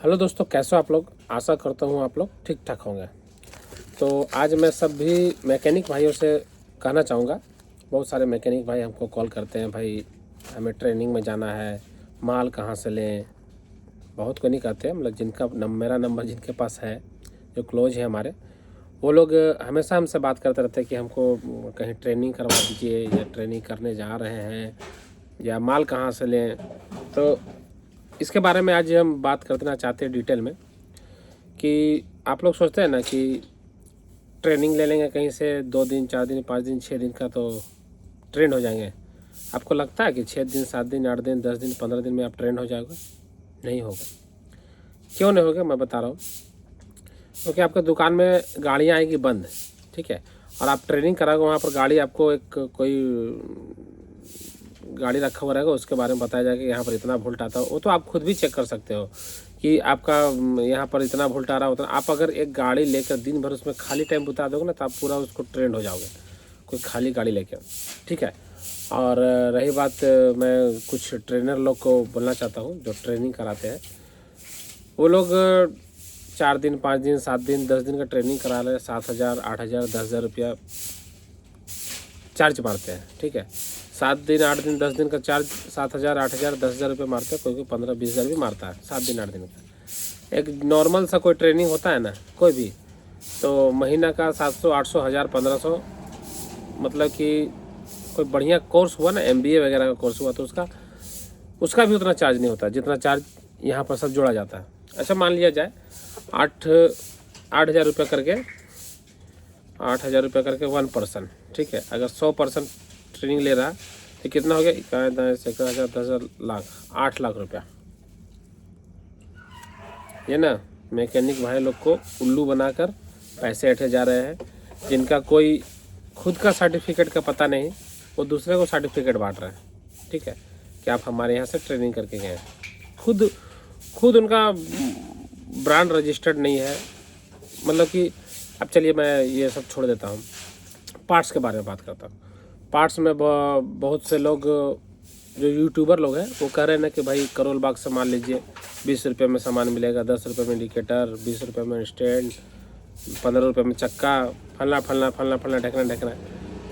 Hello दोस्तों, कैसे हो आप लोग। आशा करता हूँ आप लोग ठीक ठाक होंगे। तो आज मैं सभी मैकेनिक भाइयों से कहना चाहूँगा। बहुत सारे मैकेनिक भाई हमको कॉल करते हैं, भाई हमें ट्रेनिंग में जाना है, माल कहाँ से लें। बहुत को नहीं कहते हैं, मतलब जिनका मेरा नंबर जिनके पास है, जो क्लोज है हमारे, वो लोग हमेशा हमसे बात करते रहते हैं कि हमको कहीं ट्रेनिंग करवा दीजिए, या ट्रेनिंग करने जा रहे हैं, या माल कहाँ से लें। तो इसके बारे में आज हम बात करना चाहते हैं डिटेल में, कि आप लोग सोचते हैं ना कि ट्रेनिंग ले लेंगे कहीं से, 2 दिन 4 दिन 5 दिन 6 दिन का तो ट्रेंड हो जाएंगे। आपको लगता है कि 6 दिन 7 दिन 8 दिन 10 दिन 15 दिन में आप ट्रेंड हो जाओगे? नहीं होगा। क्यों नहीं होगा, मैं बता रहा हूँ। क्योंकि आपके दुकान में गाड़ियाँ आएगी बंद, ठीक है, और आप ट्रेनिंग कराओगे वहाँ पर गाड़ी, आपको एक कोई गाड़ी रखा हुआ रहेगा, उसके बारे में बताया जाएगा कि यहाँ पर इतना वोल्ट आता है। वो तो आप खुद भी चेक कर सकते हो कि आपका यहाँ पर इतना वोल्ट आ रहा है उतना। आप अगर एक गाड़ी लेकर दिन भर उसमें खाली टाइम बिता दोगे ना, तो आप पूरा उसको ट्रेंड हो जाओगे, कोई खाली गाड़ी लेकर, ठीक है। और रही बात, मैं कुछ ट्रेनर लोग को बोलना चाहता हूँ जो ट्रेनिंग कराते हैं। वो लोग 4 दिन 5 दिन 7 दिन 10 दिन का ट्रेनिंग करा रहे हैं, 7,000 8,000 10,000 रुपया चार्ज मारते हैं, ठीक है। 7 दिन 8 दिन 10 दिन का चार्ज 7,000 8,000 10,000 रुपये मारते हैं। कोई 15-20 हज़ार भी मारता है 7 दिन 8 दिन का। एक नॉर्मल सा कोई ट्रेनिंग होता है ना कोई भी, तो महीना का 700 800 1000 1500, मतलब कि कोई बढ़िया कोर्स हुआ ना, MBA वगैरह का कोर्स हुआ, तो उसका भी उतना चार्ज नहीं होता जितना चार्ज यहाँ पर सब जोड़ा जाता है। अच्छा, मान लिया जाए 8,000 रुपये करके, 8,000 रुपये करके 1 पर्सन, ठीक है। अगर 100% ट्रेनिंग ले रहा है तो कितना हो गया, 10,000 10,000 लाख, 8 लाख रुपया। ये ना मैकेनिक भाई लोग को उल्लू बनाकर पैसे ऐंठे जा रहे हैं। जिनका कोई खुद का सर्टिफिकेट का पता नहीं, वो दूसरे को सर्टिफिकेट बांट रहे हैं, ठीक है, कि आप हमारे यहाँ से ट्रेनिंग करके गए। खुद उनका ब्रांड रजिस्टर्ड नहीं है। मतलब कि अब चलिए मैं ये सब छोड़ देता हूँ, पार्ट्स के बारे में बात करता हूँ। पार्ट्स में बहुत से लोग जो यूट्यूबर लोग हैं वो कह रहे हैं ना कि भाई करोल बाग से मान लीजिए 20 रुपये में सामान मिलेगा, 10 रुपये में इंडिकेटर, 20 रुपये में स्टैंड, 15 रुपये में चक्का, फलना फलना फलना फलना ढकना ढकना।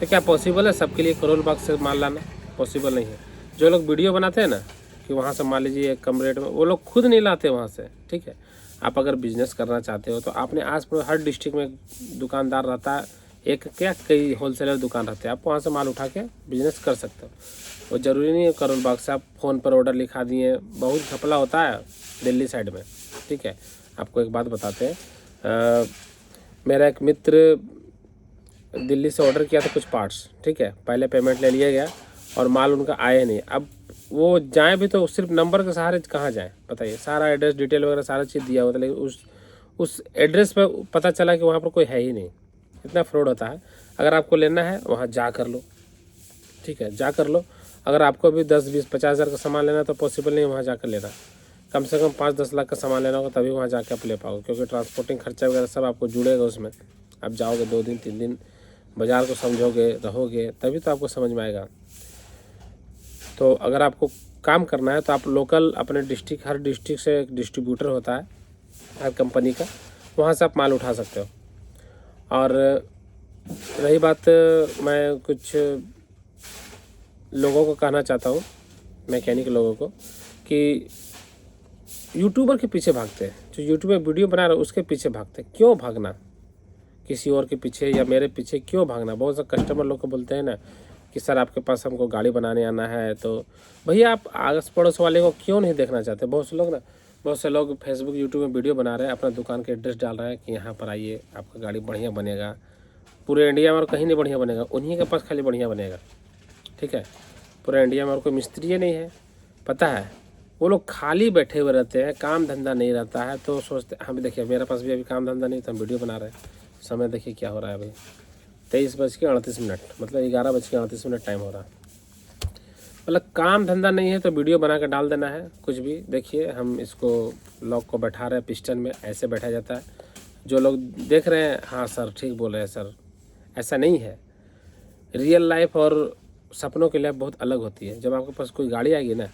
तो क्या पॉसिबल है सबके लिए करोल बाग से माल लाना? पॉसिबल नहीं है। जो लोग वीडियो बनाते हैं ना कि वहाँ से मान लीजिए कम रेट में, वो लोग खुद नहीं लाते वहाँ से, ठीक है। आप अगर बिजनेस करना चाहते हो तो आपने आस पड़ोस हर डिस्ट्रिक्ट में दुकानदार रहता है, एक क्या कई होलसेलर दुकान रहते हैं, आप वहाँ से माल उठा के बिजनेस कर सकते हो। वो ज़रूरी नहीं है करोल बाग से आप फ़ोन पर ऑर्डर लिखा दिए। बहुत घपला होता है दिल्ली साइड में, ठीक है। आपको एक बात बताते हैं, मेरा एक मित्र दिल्ली से ऑर्डर किया था कुछ पार्ट्स, ठीक है। पहले पेमेंट ले लिया गया और माल उनका आया नहीं। अब वो जाए भी तो सिर्फ नंबर के सहारे कहाँ जाए बताइए। सारा एड्रेस डिटेल वगैरह सारा चीज़ दिया हुआ था, लेकिन उस एड्रेस पर पता चला कि वहाँ पर कोई है ही नहीं। इतना फ्रॉड होता है। अगर आपको लेना है वहाँ जा कर लो, ठीक है, जा कर लो। अगर आपको भी 10 20 50 हज़ार का सामान लेना तो पॉसिबल नहीं वहाँ जाकर लेना। कम से कम 5-10 लाख का सामान लेना होगा तभी वहाँ जाकर आप ले पाओगे, क्योंकि ट्रांसपोर्टिंग खर्चा वगैरह सब आपको जुड़ेगा उसमें। आप जाओगे 2 दिन 3 दिन बाज़ार को समझोगे, रहोगे, तभी तो आपको समझ में आएगा। तो अगर आपको काम करना है तो आप लोकल अपने डिस्ट्रिक्ट, हर डिस्ट्रिक्ट से एक डिस्ट्रीब्यूटर होता है हर कंपनी का, वहाँ से आप माल उठा सकते हो। और रही बात, मैं कुछ लोगों को कहना चाहता हूँ, मैकेनिक लोगों को, कि यूट्यूबर के पीछे भागते हैं, जो यूट्यूब में वीडियो बना रहे उसके पीछे भागते हैं। क्यों भागना किसी और के पीछे या मेरे पीछे, क्यों भागना? बहुत से कस्टमर लोग को बोलते हैं ना कि सर आपके पास हमको गाड़ी बनाने आना है, तो भैया आप आस पड़ोस वाले को क्यों नहीं देखना चाहते? बहुत से लोग फेसबुक यूट्यूब में वीडियो बना रहे हैं, अपना दुकान के एड्रेस डाल रहे हैं कि यहाँ पर आइए, आपका गाड़ी बढ़िया बनेगा। पूरे इंडिया में और कहीं नहीं बढ़िया बनेगा, उन्हीं के पास खाली बढ़िया बनेगा, ठीक है। पूरे इंडिया में और कोई मिस्त्री नहीं है, पता है। वो लोग खाली बैठे हुए रहते हैं, काम धंधा नहीं रहता है, तो सोचते हम, देखिए मेरे पास भी अभी काम धंधा नहीं था, हम वीडियो बना रहे हैं। समय देखिए क्या हो रहा है अभी, 23:38, मतलब 11:38 टाइम हो रहा है। मतलब काम धंधा नहीं है तो वीडियो बना कर डाल देना है कुछ भी। देखिए हम इसको लॉक को बैठा रहे हैं, पिस्टन में ऐसे बैठा जाता है। जो लोग देख रहे हैं, हाँ सर ठीक बोल रहे हैं सर, ऐसा नहीं है। रियल लाइफ और सपनों की लाइफ बहुत अलग होती है। जब आपके पास कोई गाड़ी आएगी ना,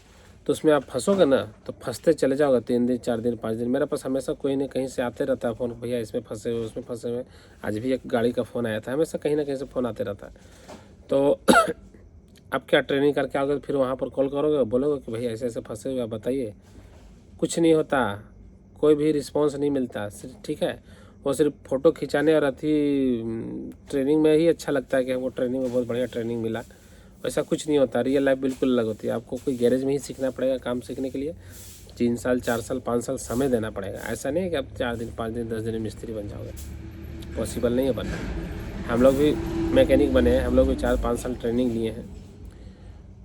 तो उसमें आप फंसोगे ना तो फंसते चले जाओगे 3 दिन 4 दिन 5 दिन। मेरे पास हमेशा कोई ना कहीं से आते रहता है फ़ोन, भैया इसमें फंसे हुए उसमें फंसे हुए। आज भी एक गाड़ी का फ़ोन आया था, हमेशा कहीं ना कहीं से फ़ोन आते रहता है। तो आप क्या ट्रेनिंग करके आओगे फिर वहाँ पर कॉल करोगे, बोलोगे कि भैया ऐसे ऐसे फंसे हुए, आप बताइए। कुछ नहीं होता, कोई भी रिस्पॉन्स नहीं मिलता, ठीक है। वो सिर्फ फ़ोटो खिंचाने और ट्रेनिंग में ही अच्छा लगता है कि हमको ट्रेनिंग में बहुत बढ़िया ट्रेनिंग मिला। ऐसा कुछ नहीं होता, रियल लाइफ बिल्कुल अलग होती है। आपको कोई गैरेज में ही सीखना पड़ेगा काम सीखने के लिए, 3 साल 4 साल 5 साल समय देना पड़ेगा। ऐसा नहीं है कि आप 4 दिन 5 दिन 10 दिन में मिस्त्री बन जाओगे, पॉसिबल नहीं है बनना। हम लोग भी मैकेनिक बने हैं, हम लोग भी 4-5 साल ट्रेनिंग लिए हैं।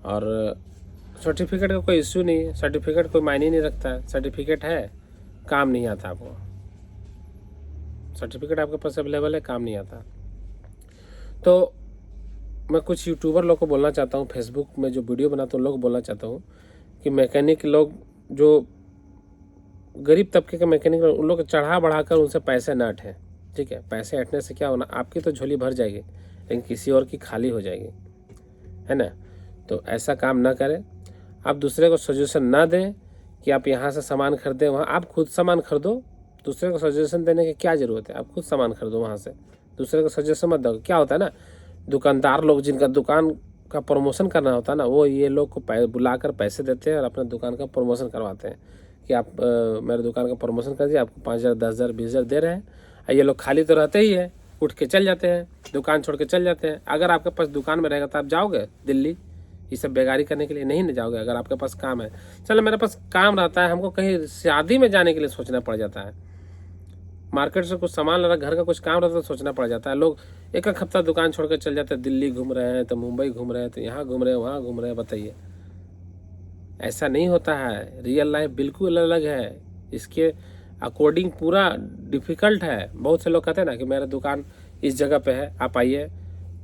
और सर्टिफिकेट का कोई इश्यू नहीं है, सर्टिफिकेट कोई मायने नहीं रखता है। सर्टिफिकेट है, काम नहीं आता आपको। सर्टिफिकेट आपके पास अवेलेबल है, काम नहीं आता। तो मैं कुछ यूट्यूबर लोग को बोलना चाहता हूँ, फेसबुक में जो वीडियो बनाता हूँ लोग बोलना चाहता हूँ कि मैकेनिक लोग जो गरीब तबके के मैकेनिक उन लोग चढ़ा बढ़ा कर उनसे पैसे न अटें, ठीक है। पैसे अटने से क्या होना, आपकी तो झोली भर जाएगी लेकिन किसी और की खाली हो जाएगी, है ना। तो ऐसा काम ना करें। आप दूसरे को सजेशन ना दें कि आप यहाँ से सामान खरीदें, वहाँ आप खुद सामान खरीदो। दूसरे को सजेशन देने की क्या ज़रूरत है, आप खुद सामान खरीदो वहाँ से, दूसरे को सजेशन मत दो। क्या होता है ना, दुकानदार लोग जिनका दुकान का प्रमोशन करना होता है ना, वो ये लोग को बुलाकर पैसे देते हैं और अपने दुकान का प्रमोशन करवाते हैं कि आप मेरे दुकान का प्रमोशन कर दिए, आपको 5,000 10,000 20,000 दे रहे हैं। और ये लोग खाली तो रहते ही है, उठ के चल जाते हैं, दुकान छोड़ के चल जाते हैं। अगर आपके पास दुकान में रहेगा तो आप जाओगे दिल्ली ये सब बेगारी करने के लिए? नहीं ना जाओगे। अगर आपके पास काम है, चलो मेरे पास काम रहता है, हमको कहीं शादी में जाने के लिए सोचना पड़ जाता है, मार्केट से कुछ सामान लाना, घर का कुछ काम रहता है तो सोचना पड़ जाता है। लोग एक हफ्ता दुकान छोड़ कर चल जाते हैं, दिल्ली घूम रहे हैं तो मुंबई घूम रहे हैं तो यहाँ घूम रहे हैं वहाँ घूम रहे हैं। बताइए, ऐसा नहीं होता है। रियल लाइफ बिल्कुल अलग है, इसके अकॉर्डिंग पूरा डिफ़िकल्ट है। बहुत से लोग कहते हैं ना कि मेरा दुकान इस जगह पे है, आप आइए।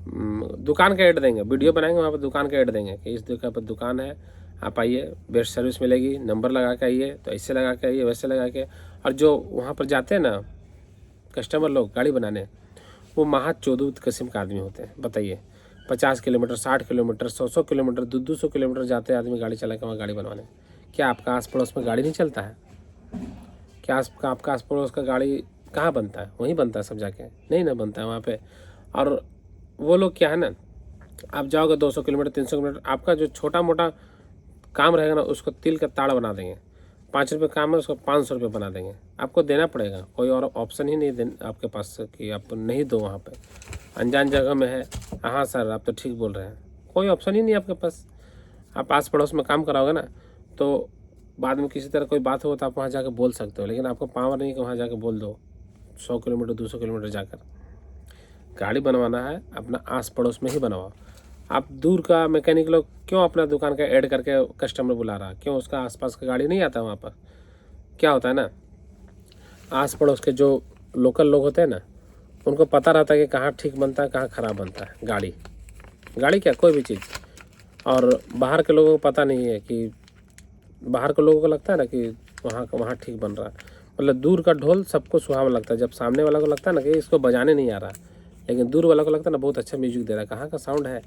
दुकान का ऐड देंगे, वीडियो बनाएंगे, वहाँ पर दुकान का ऐड देंगे कि इस जगह पर दुकान है, आप आइए, बेस्ट सर्विस मिलेगी, नंबर लगा के आइए, तो ऐसे लगा के आइए, वैसे लगा के। और जो वहाँ पर जाते हैं ना कस्टमर लोग गाड़ी बनाने, वो महा चौदह किस्म के आदमी होते हैं। बताइए, 50 किलोमीटर 60 किलोमीटर 100 किलोमीटर 200 किलोमीटर जाते हैं आदमी गाड़ी चला के वहाँ गाड़ी बनवाने। क्या आपका आस पड़ोस में गाड़ी नहीं चलता है? क्या आपका आस पड़ोस का गाड़ी कहाँ बनता है? वहीं बनता है सब जाके? नहीं ना बनता है वहाँ पे। और वो लोग क्या है ना, आप जाओगे 200 किलोमीटर 300 किलोमीटर, आपका जो छोटा मोटा काम रहेगा ना उसको तिल का ताड़ बना देंगे। 5 रुपये काम है उसको 500 रुपये बना देंगे। आपको देना पड़ेगा, कोई और ऑप्शन ही नहीं आपके पास कि आप नहीं दो। वहाँ पे अनजान जगह में है, हाँ सर आप तो ठीक बोल रहे हैं, कोई ऑप्शन ही नहीं आपके पास। आप आस पड़ोस में काम कराओगे ना तो बाद में किसी तरह कोई बात हो तो आप वहाँ जाकर बोल सकते हो, लेकिन आपको पावर नहीं कि वहाँ जाकर बोल दो। 100 किलोमीटर 200 किलोमीटर जाकर गाड़ी बनवाना है, अपना आस पड़ोस में ही बनवाओ। आप दूर का मैकेनिक लोग क्यों अपना दुकान का ऐड करके कस्टमर बुला रहा है? क्यों उसका आसपास का गाड़ी नहीं आता वहाँ पर? क्या होता है ना, आस पड़ोस के जो लोकल लोग होते हैं ना, उनको पता रहता है कि कहाँ ठीक बनता है कहाँ ख़राब बनता है गाड़ी क्या कोई भी चीज़। और बाहर के लोगों को पता नहीं है कि, बाहर के लोगों को लगता है ना कि वहाँ ठीक बन रहा है। मतलब दूर का ढोल सबको सुहावना लगता है, जब सामने वाला को लगता है ना कि इसको बजाने नहीं आ रहा, लेकिन दूर वाला को लगता है ना बहुत अच्छा म्यूजिक दे रहा है, कहाँ का साउंड है।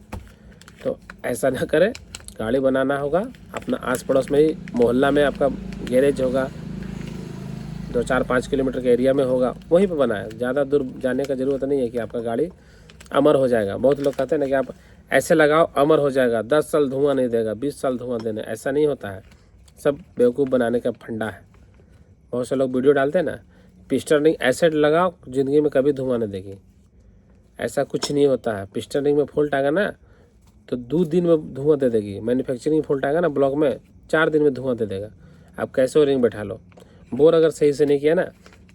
तो ऐसा ना करें। गाड़ी बनाना होगा अपना आस पड़ोस में ही, मोहल्ला में आपका गैरेज होगा, 2-4-5 किलोमीटर के एरिया में होगा, वहीं पर बनाए। ज़्यादा दूर जाने का ज़रूरत नहीं है कि आपका गाड़ी अमर हो जाएगा। बहुत लोग कहते हैं ना कि आप ऐसे लगाओ अमर हो जाएगा, 10 साल धुआं नहीं देगा, 20 साल धुआं देने, ऐसा नहीं होता है। सब बेवकूफ़ बनाने का फंडा है। बहुत से लोग वीडियो डालते हैं ना, पिस्टन रिंग एसिड लगाओ ज़िंदगी में कभी धुआं नहीं देगी, ऐसा कुछ नहीं होता है। पिस्टन रिंग में फॉल्ट आएगा ना तो 2 दिन में धुआं दे देगी। मैन्युफैक्चरिंग फॉल्ट आएगा ना ब्लॉक में, 4 दिन में धुआं दे देगा। आप कैसे वो रिंग बैठा लो। बोर अगर सही से नहीं किया ना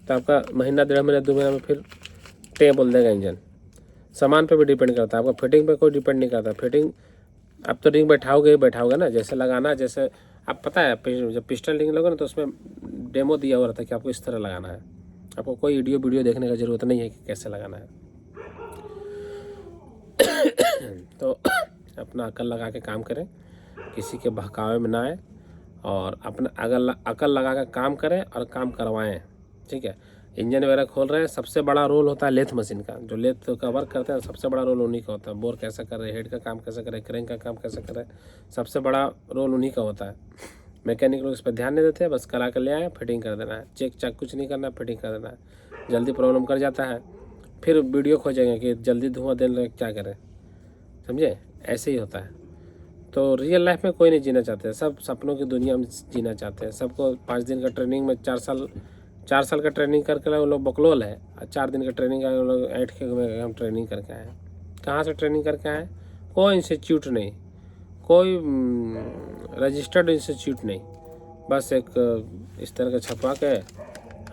तो आपका महीना 1.5 महीना 2 महीना में फिर टे बोल देगा इंजन। सामान पे भी डिपेंड करता है, आपका फिटिंग पे कोई डिपेंड नहीं करता। फिटिंग आप तो रिंग बैठाओगे ना, जैसे लगाना, जैसे आप पता है जब पिस्टन रिंग लोगे ना तो उसमें डेमो दिया हुआ रहता है कि आपको इस तरह लगाना है। आपको कोई वीडियो देखने का ज़रूरत नहीं है कि कैसे लगाना है। तो अपना अकल लगा के काम करें, किसी के बहकावे में ना आए, और अपना अकल लगा कर काम करें और काम करवाएं, ठीक है। इंजन वगैरह खोल रहे हैं, सबसे बड़ा रोल होता है लेथ मशीन का। जो लेथ का वर्क करते हैं सबसे बड़ा रोल उन्हीं का होता है। बोर कैसे कर रहे, हेड का काम कैसे करें, क्रेंक का काम कैसे करें, सबसे बड़ा रोल उन्हीं का होता है। मैकेनिक लोग इस पर ध्यान नहीं देते, बस करा कर ले आए, फिटिंग कर देना है, चेक चाक कुछ नहीं करना, फिटिंग कर देना है, जल्दी प्रॉब्लम कर जाता है, फिर वीडियो खोजेंगे कि जल्दी धुआं देने लगे, क्या करें, समझे, ऐसे ही होता है। तो रियल लाइफ में कोई नहीं जीना चाहते, सब सपनों की दुनिया में जीना चाहते हैं। सबको 5 दिन का ट्रेनिंग में 4 साल का ट्रेनिंग करके वो लोग बकलोल है, और 4 दिन का ट्रेनिंग का लोग ऐठ के हम ट्रेनिंग करके आए। कहाँ से ट्रेनिंग करके आए? कोई इंस्टीट्यूट नहीं, कोई रजिस्टर्ड इंस्टीट्यूट नहीं, बस एक इस तरह का छपवा के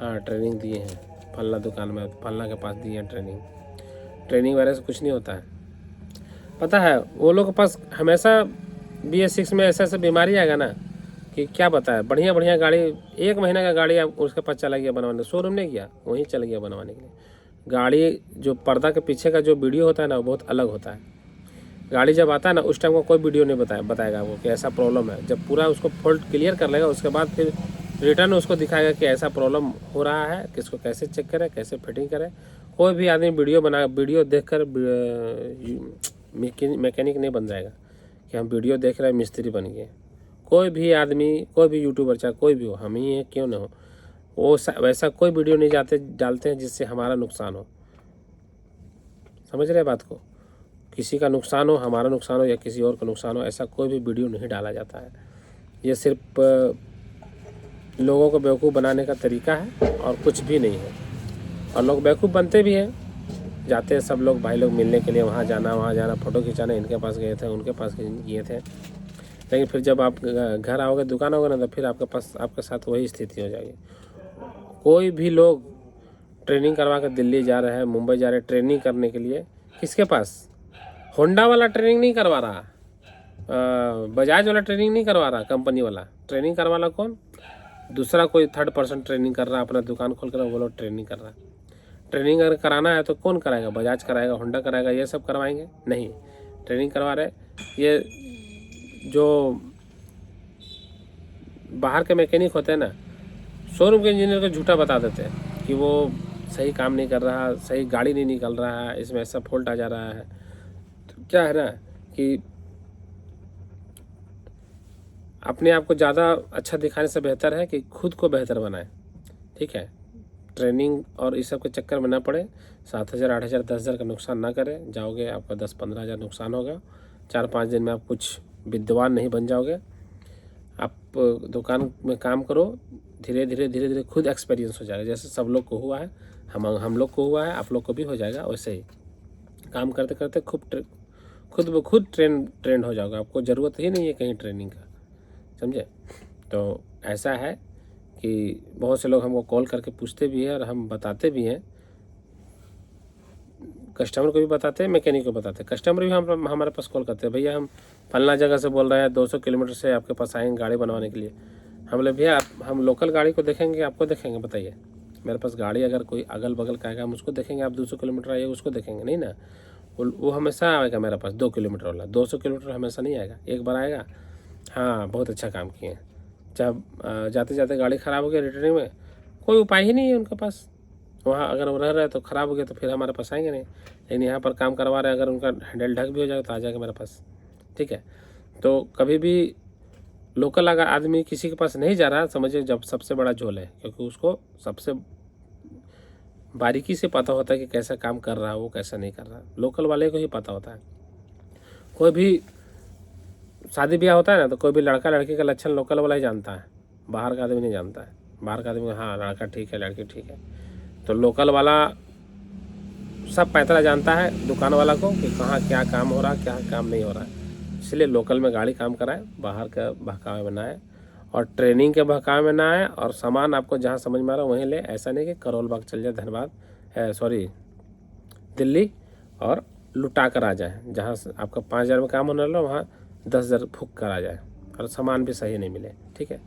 हाँ ट्रेनिंग दिए हैं, फलना दुकान में फलना के पास दिए हैं ट्रेनिंग वगैरह से कुछ नहीं होता है। पता है वो लोग के पास हमेशा BS6 में ऐसा बीमारी आएगा ना कि क्या बताए। बढ़िया गाड़ी, 1 महीने का गाड़ी आप उसके पास चला गया बनवाने, शोरूम नहीं गया, वहीं चला गया बनवाने के लिए। गाड़ी जो पर्दा के पीछे का जो वीडियो होता है ना, वो बहुत अलग होता है। गाड़ी जब आता है ना, उस टाइम को कोई वीडियो नहीं बताएगा आपको कि ऐसा प्रॉब्लम है। जब पूरा उसको फॉल्ट क्लियर कर लेगा, उसके बाद फिर रिटर्न उसको दिखाएगा कि ऐसा प्रॉब्लम हो रहा है, किसको कैसे चेक करें, कैसे फिटिंग करें। कोई भी आदमी वीडियो देखकर मैकेनिक नहीं बन जाएगा कि हम वीडियो देख रहे हैं मिस्त्री बन गए। कोई भी आदमी, कोई भी यूट्यूबर, चाहे कोई भी हो, हम ही है क्यों ना हो, वो वैसा कोई वीडियो नहीं डालते हैं जिससे हमारा नुकसान हो। समझ रहे बात को? किसी का नुकसान हो, हमारा नुकसान हो या किसी और का नुकसान हो, ऐसा कोई भी वीडियो नहीं डाला जाता है। ये सिर्फ लोगों को बेवकूफ़ बनाने का तरीका है और कुछ भी नहीं है। और लोग बेवकूफ़ बनते भी हैं, जाते हैं सब लोग, भाई लोग मिलने के लिए वहाँ जाना, फ़ोटो खिंचाना, इनके पास गए थे, उनके पास किए थे। लेकिन फिर जब आप घर आओगे, दुकान आओगे ना, तो फिर आपके साथ वही स्थिति हो जाएगी। कोई भी लोग ट्रेनिंग करवा कर दिल्ली जा रहे हैं, मुंबई जा रहे हैं ट्रेनिंग करने के लिए, किसके पास? होंडा वाला ट्रेनिंग नहीं करवा रहा, बजाज वाला ट्रेनिंग नहीं करवा रहा, कंपनी वाला ट्रेनिंग करवा रहा कौन? दूसरा कोई 3rd पर्सन ट्रेनिंग कर रहा है, अपना दुकान खोल कर वो लोग ट्रेनिंग कर रहा है। ट्रेनिंग अगर कराना है तो कौन कराएगा? बजाज कराएगा, होंडा कराएगा, ये सब करवाएंगे? नहीं, ट्रेनिंग करवा रहे ये जो बाहर के मैकेनिक होते हैं ना, शोरूम के इंजीनियर को झूठा बता देते हैं कि वो सही काम नहीं कर रहा, सही गाड़ी नहीं निकल रहा है, इसमें ऐसा फॉल्ट आ जा रहा है। तो क्या है ना कि अपने आप को ज़्यादा अच्छा दिखाने से बेहतर है कि खुद को बेहतर बनाए। ठीक है, ट्रेनिंग और इस सब के चक्कर में ना पड़े, 7,000 8,000 10,000 का नुकसान ना करें। जाओगे आपका 10-15 हज़ार नुकसान होगा। 4-5 दिन में आप कुछ विद्वान नहीं बन जाओगे। आप दुकान में काम करो, धीरे धीरे खुद एक्सपीरियंस हो जाएगा। जैसे सब लोग को हुआ है, हम लोग को हुआ है, आप लोग को भी हो जाएगा। वैसे ही काम करते करते खुद ब खुद ट्रेंड हो जाओगे। आपको ज़रूरत ही नहीं है कहीं ट्रेनिंग का, समझे। तो ऐसा है कि बहुत से लोग हमको कॉल करके पूछते भी हैं और हम बताते भी हैं, कस्टमर को भी बताते हैं, मैकेनिक को बताते हैं। कस्टमर भी हमारे पास कॉल करते हैं, भैया हम फलना जगह से बोल रहे हैं, 200 किलोमीटर से आपके पास आएंगे गाड़ी बनवाने के लिए। हम बोले भैया हम लोकल गाड़ी को देखेंगे, आपको देखेंगे, बताइए। मेरे पास गाड़ी अगर कोई अगल बगल का आएगा हम उसको देखेंगे, आप 200 किलोमीटर आइए उसको देखेंगे नहीं ना। वो हमेशा आएगा मेरे पास 2 किलोमीटर वाला, 200 किलोमीटर हमेशा नहीं आएगा। एक बार आएगा, हाँ बहुत अच्छा काम किए, चाहे जाते जाते गाड़ी ख़राब हो गया रिटर्निंग में, कोई उपाय ही नहीं है उनके पास। वहाँ अगर वो रह रहे तो ख़राब हो गया तो फिर हमारे पास आएंगे नहीं। लेकिन यहाँ पर काम करवा रहे हैं, अगर उनका हैंडल ढक भी हो जाएगा तो आ जाएगा मेरे पास। ठीक है, तो कभी भी लोकल अगर आदमी किसी के पास नहीं जा रहा, समझिए जब सबसे बड़ा झोल है, क्योंकि उसको सबसे बारीकी से पता होता है कि कैसा काम कर रहा है वो, कैसा नहीं कर रहा। लोकल वाले को ही पता होता है। कोई भी शादी ब्याह होता है ना, तो कोई भी लड़का लड़की का लक्षण लोकल वाला ही जानता है, बाहर का आदमी नहीं जानता है। बाहर का आदमी हाँ लड़का ठीक है, लड़की ठीक है, तो लोकल वाला सब पैतरा जानता है दुकान वाला को कि कहाँ क्या काम हो रहा है, क्या काम नहीं हो रहा है। इसलिए लोकल में गाड़ी काम कराए, बाहर का बहकावे में ना आए, और ट्रेनिंग के बहकावे में ना आए, और सामान आपको जहाँ समझ में आ रहा है वहीं ले। ऐसा नहीं कि करोल बाग चल जाए, धनबाद दिल्ली और लुटा कर आ जाए। जहाँ आपका 5,000 में काम होने वाला वहाँ 10,000 फूक कर आ जाए और सामान भी सही नहीं मिले। ठीक है,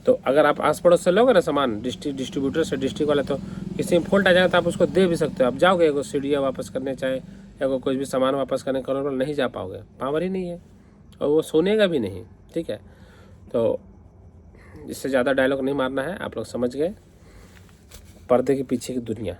तो अगर आप आस पड़ोस से लोगे ना सामान, डिस्ट्रीब्यूटर से, डिस्ट्रिक्ट वाले, तो किसी में फॉल्ट आ जाएगा तो आप उसको दे भी सकते हो। आप जाओगे एगो सीढ़ियाँ वापस करने, चाहे या कुछ भी सामान वापस करने, करोड़ वाला नहीं जा पाओगे, पावर ही नहीं है, और वो सुनेगा भी नहीं। ठीक है, तो इससे ज़्यादा डायलॉग नहीं मारना है, आप लोग समझ गए। पर्दे के पीछे की दुनिया।